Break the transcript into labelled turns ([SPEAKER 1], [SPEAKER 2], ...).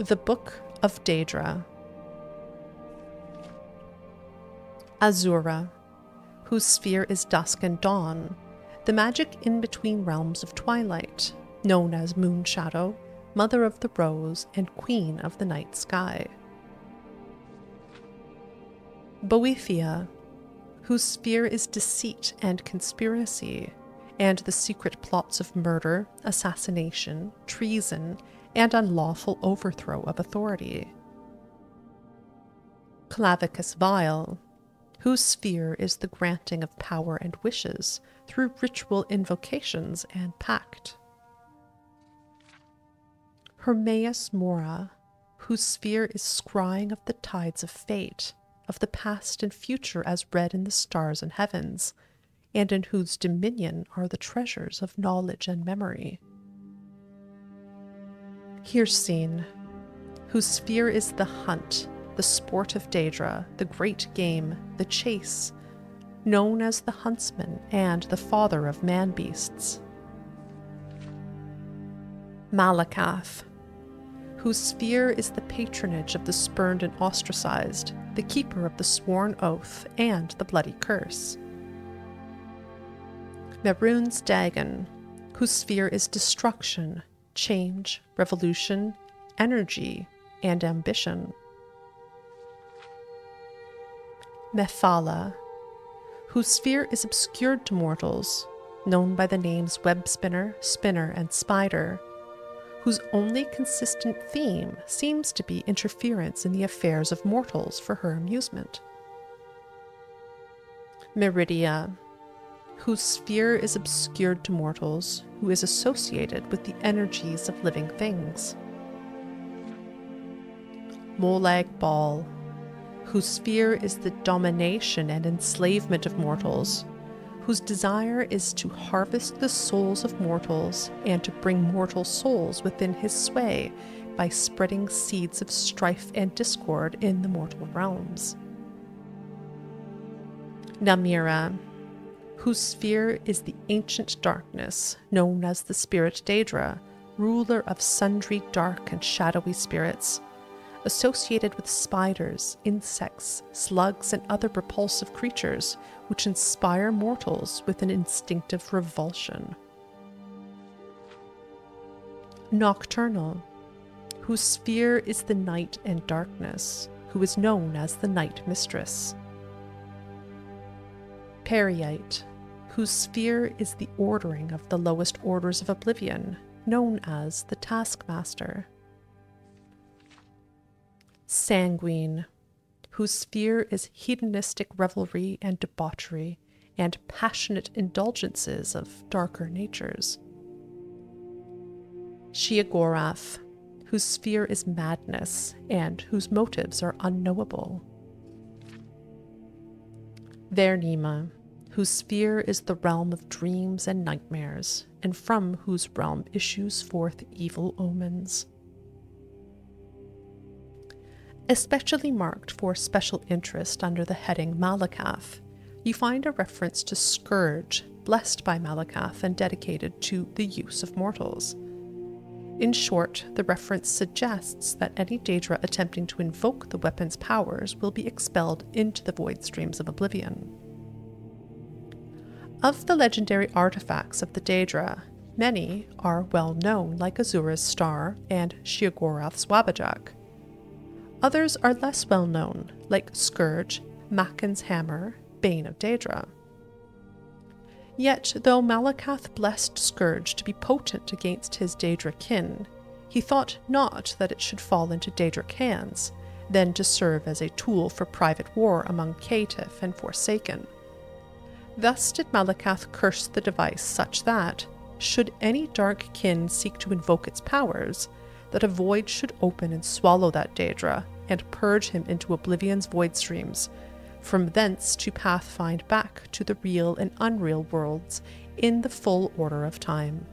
[SPEAKER 1] The Book of Daedra. Azura, whose sphere is dusk and dawn, the magic in-between realms of twilight, known as Moon Shadow, Mother of the Rose, and Queen of the Night Sky. Boethia, whose sphere is deceit and conspiracy, and the secret plots of murder, assassination, treason, and unlawful overthrow of authority. Clavicus Vile, whose sphere is the granting of power and wishes through ritual invocations and pact. Hermaeus Mora, whose sphere is scrying of the tides of fate, of the past and future as read in the stars and heavens, and in whose dominion are the treasures of knowledge and memory. Hircine, whose sphere is the hunt, the sport of Daedra, the great game, the chase, known as the huntsman and the father of man-beasts. Malakath, whose sphere is the patronage of the spurned and ostracized, the keeper of the sworn oath and the bloody curse. Mehrunes Dagon, whose sphere is destruction, change, revolution, energy, and ambition. Mephala, whose sphere is obscured to mortals, known by the names web spinner, spinner, and spider, whose only consistent theme seems to be interference in the affairs of mortals for her amusement. Meridia, whose sphere is obscured to mortals, who is associated with the energies of living things. Molag Bal, whose sphere is the domination and enslavement of mortals, whose desire is to harvest the souls of mortals and to bring mortal souls within his sway by spreading seeds of strife and discord in the mortal realms. Namira, whose sphere is the ancient darkness, known as the spirit Daedra, ruler of sundry dark and shadowy spirits, associated with spiders, insects, slugs, and other repulsive creatures which inspire mortals with an instinctive revulsion. Nocturnal, whose sphere is the night and darkness, who is known as the Night Mistress. Periite, whose sphere is the ordering of the lowest orders of Oblivion, known as the Taskmaster. Sanguine, whose sphere is hedonistic revelry and debauchery, and passionate indulgences of darker natures. Sheogorath, whose sphere is madness, and whose motives are unknowable. Vernima, whose sphere is the realm of dreams and nightmares, and from whose realm issues forth evil omens. Especially marked for special interest under the heading Malakath, you find a reference to Scourge, blessed by Malakath and dedicated to the use of mortals. In short, the reference suggests that any Daedra attempting to invoke the weapon's powers will be expelled into the void streams of Oblivion. Of the legendary artifacts of the Daedra, many are well known, like Azura's Star and Sheogorath's Wabajak. Others are less well known, like Scourge, Makin's Hammer, Bane of Daedra. Yet, though Malakath blessed Scourge to be potent against his Daedra kin, he thought not that it should fall into Daedric hands, then to serve as a tool for private war among Caitiff and Forsaken. Thus did Malakath curse the device such that, should any dark kin seek to invoke its powers, that a void should open and swallow that Daedra, and purge him into Oblivion's void streams, from thence to pathfind back to the real and unreal worlds in the full order of time.